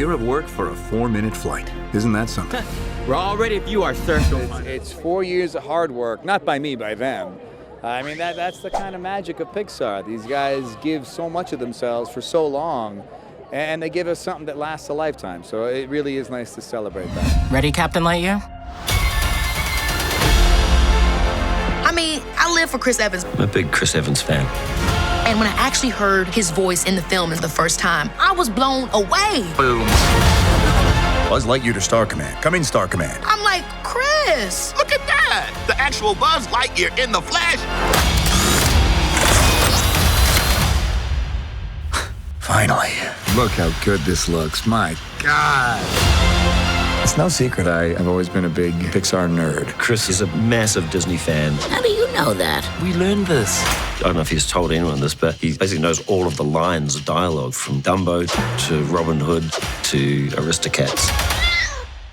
year of work for a 4-minute flight. Isn't that something? We're all ready if you are, sir. It's 4 years of hard work, not by me, by them. I mean, that's the kind of magic of Pixar. These guys give so much of themselves for so long, and they give us something that lasts a lifetime. So it really is nice to celebrate that. Ready, Captain Lightyear? I mean, I live for Chris Evans. I'm a big Chris Evans fan. And when I actually heard his voice in the film the first time, I was blown away. Boom. Buzz Lightyear to Star Command. Come in, Star Command. I'm like, Chris! Look at that! The actual Buzz Lightyear in the flesh! Finally. Look how good this looks. My God. It's no secret I've always been a big Pixar nerd. Chris is a massive Disney fan. How do you know that? We learned this. I don't know if he's told anyone this, but he basically knows all of the lines of dialogue from Dumbo to Robin Hood to Aristocats.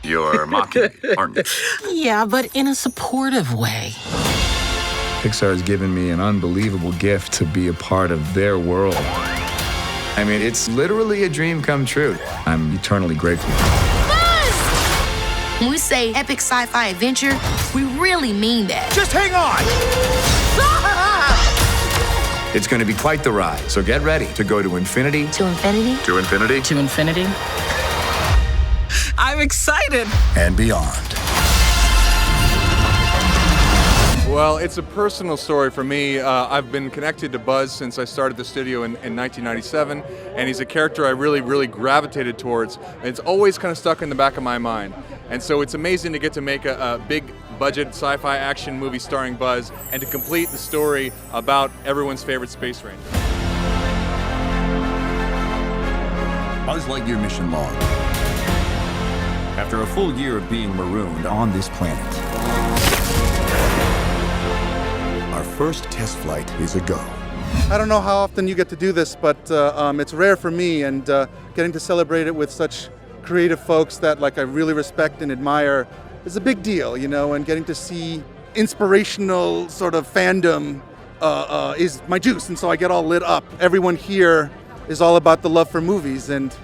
You're mocking me, aren't you? Yeah, but in a supportive way. Pixar has given me an unbelievable gift to be a part of their world. I mean, it's literally a dream come true. I'm eternally grateful. When we say epic sci-fi adventure, we really mean that. Just hang on! It's going to be quite the ride, so get ready to go to infinity. To infinity? To infinity. To infinity? I'm excited! And beyond. Well, it's a personal story for me. I've been connected to Buzz since I started the studio in 1997, and he's a character I really gravitated towards. It's always kind of stuck in the back of my mind. And so it's amazing to get to make a big budget sci-fi action movie starring Buzz and to complete the story about everyone's favorite space ranger. Buzz Lightyear mission log. After a full year of being marooned on this planet, our first test flight is a go. I don't know how often you get to do this, but it's rare for me, and getting to celebrate it with such creative folks that I really respect and admire is a big deal, you know, and getting to see inspirational sort of fandom is my juice, and so I get all lit up. Everyone here is all about the love for movies, and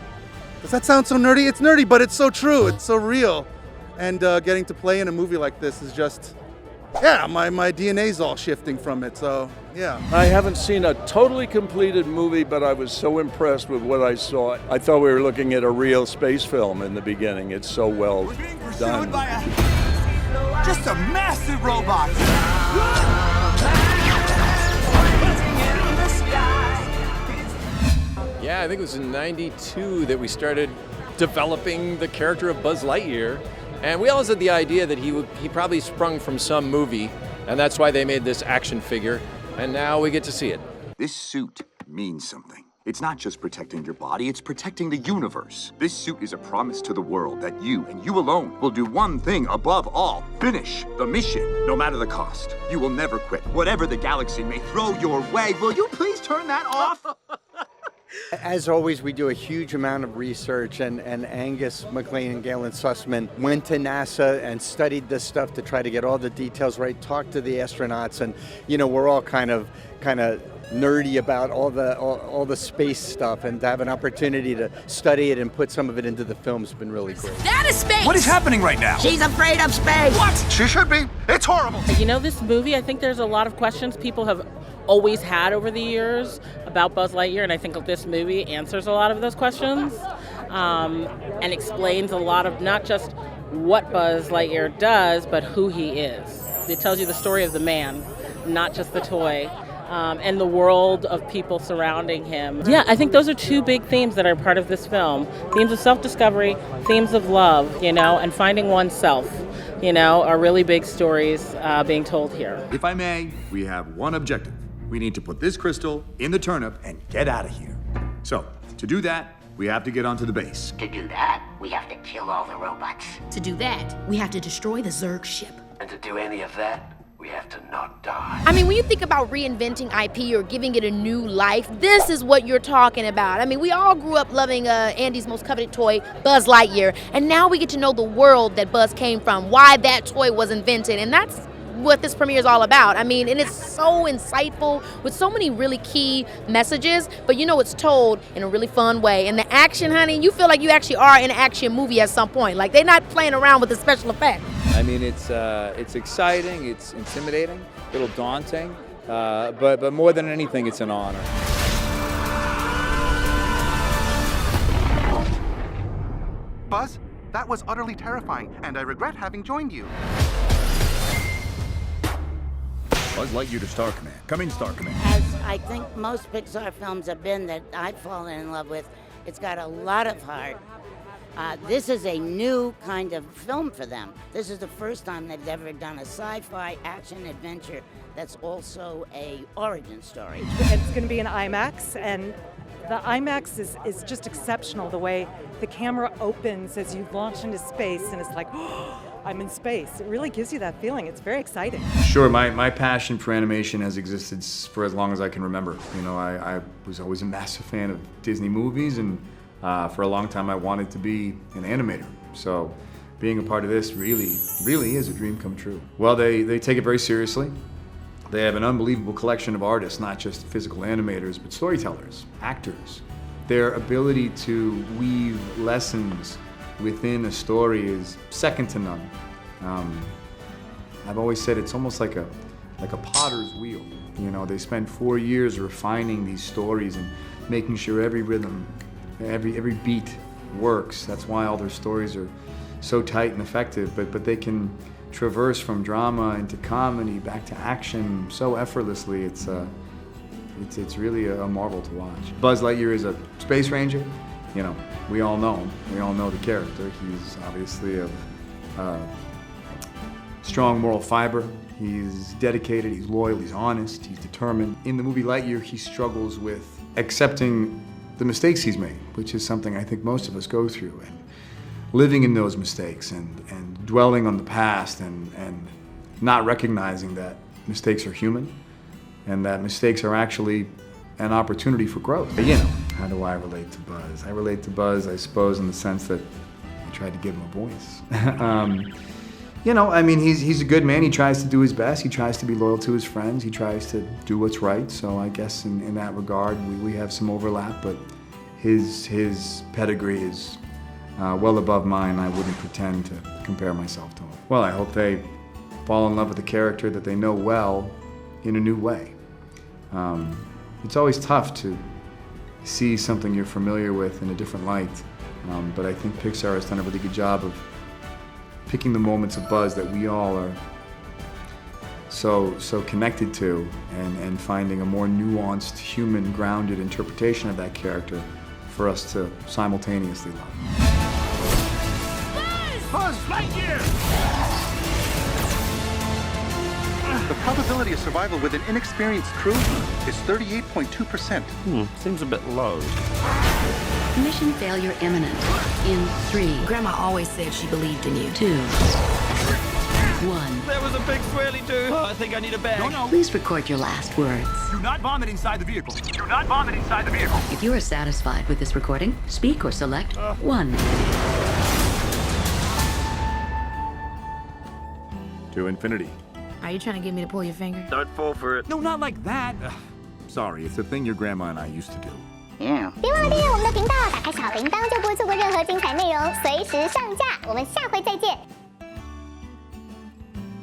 does that sound so nerdy? It's nerdy, but it's so true, it's so real. And getting to play in a movie like this is just, yeah, my DNA's all shifting from it, so yeah. I haven't seen a totally completed movie, but I was so impressed with what I saw. I thought we were looking at a real space film in the beginning. It's so well done. By just a massive robot! Yeah, I think it was in '92 that we started developing the character of Buzz Lightyear. And we always had the idea that he probably sprung from some movie, and that's why they made this action figure. And now we get to see it. This suit means something. It's not just protecting your body, it's protecting the universe. This suit is a promise to the world that you, and you alone, will do one thing above all. Finish the mission, no matter the cost. You will never quit. Whatever the galaxy may throw your way, will you please turn that off? As always, we do a huge amount of research, and Angus MacLean and Galen Sussman went to NASA and studied this stuff to try to get all the details right, talked to the astronauts, and you know, we're all kind of nerdy about all the space stuff, and to have an opportunity to study it and put some of it into the film has been really great. That is space! What is happening right now? She's afraid of space! What? She should be. It's horrible. You know, this movie, I think there's a lot of questions people have always had over the years about Buzz Lightyear, and I think this movie answers a lot of those questions and explains a lot of not just what Buzz Lightyear does, but who he is. It tells you the story of the man, not just the toy, and the world of people surrounding him. Yeah, I think those are two big themes that are part of this film. Themes of self-discovery, themes of love, you know, and finding oneself, you know, are really big stories being told here. If I may, we have one objective. We need to put this crystal in the turnip and get out of here. So, to do that, we have to get onto the base. To do that, we have to kill all the robots. To do that, we have to destroy the Zerg ship. And to do any of that, we have to not die. I mean, when you think about reinventing IP or giving it a new life, this is what you're talking about. I mean, we all grew up loving Andy's most coveted toy, Buzz Lightyear, and now we get to know the world that Buzz came from, why that toy was invented, and that's what this premiere is all about. I mean, and it's so insightful with so many really key messages, but you know it's told in a really fun way. And the action, honey, you feel like you actually are in an action movie at some point. Like, they're not playing around with the special effects. I mean, it's exciting, it's intimidating, a little daunting, but more than anything, it's an honor. Buzz, that was utterly terrifying, and I regret having joined you. Buzz Lightyear to Star Command. Come in, Star Command. As I think most Pixar films have been that I've fallen in love with, it's got a lot of heart. This is a new kind of film for them. This is the first time they've ever done a sci-fi action adventure that's also a origin story. It's going to be in IMAX, and the IMAX is just exceptional, the way the camera opens as you launch into space, and it's like, oh, I'm in space. It really gives you that feeling. It's very exciting. Sure, my passion for animation has existed for as long as I can remember. You know, I was always a massive fan of Disney movies, and for a long time I wanted to be an animator. So being a part of this really is a dream come true. Well, they take it very seriously. They have an unbelievable collection of artists, not just physical animators, but storytellers, actors. Their ability to weave lessons within a story is second to none. I've always said it's almost like a potter's wheel. You know, they spend 4 years refining these stories and making sure every rhythm, every beat works. That's why all their stories are so tight and effective, but they can traverse from drama into comedy back to action so effortlessly. It's really a marvel to watch. Buzz Lightyear is a space ranger. You know, we all know him. We all know the character. He's obviously of strong moral fiber. He's dedicated, he's loyal, he's honest, he's determined. In the movie Lightyear, he struggles with accepting the mistakes he's made, which is something I think most of us go through, and living in those mistakes and dwelling on the past and not recognizing that mistakes are human and that mistakes are actually an opportunity for growth. But, you know, how do I relate to Buzz? I relate to Buzz, I suppose, in the sense that I tried to give him a voice. You know, I mean, he's a good man. He tries to do his best. He tries to be loyal to his friends. He tries to do what's right. So I guess in that regard, we have some overlap, but his pedigree is well above mine. I wouldn't pretend to compare myself to him. Well, I hope they fall in love with the character that they know well in a new way. It's always tough to see something you're familiar with in a different light, but I think Pixar has done a really good job of picking the moments of Buzz that we all are so connected to and finding a more nuanced, human, grounded interpretation of that character for us to simultaneously love. Buzz Lightyear! The probability of survival with an inexperienced crew is 38.2%. Seems a bit low. Mission failure imminent. In 3. Grandma always said she believed in you. 2. 1. There was a big swirly do. Oh, I think I need a bag. No. Please record your last words. Do not vomit inside the vehicle. Do not vomit inside the vehicle. If you are satisfied with this recording, speak or select 1. To infinity. Are you trying to get me to pull your finger? Don't fall for it. No, not like that. Sorry, it's a thing your grandma and I used to do. Yeah. 别忘了订阅我们的频道，打开小铃铛就不会错过任何精彩内容，随时上架。我们下回再见。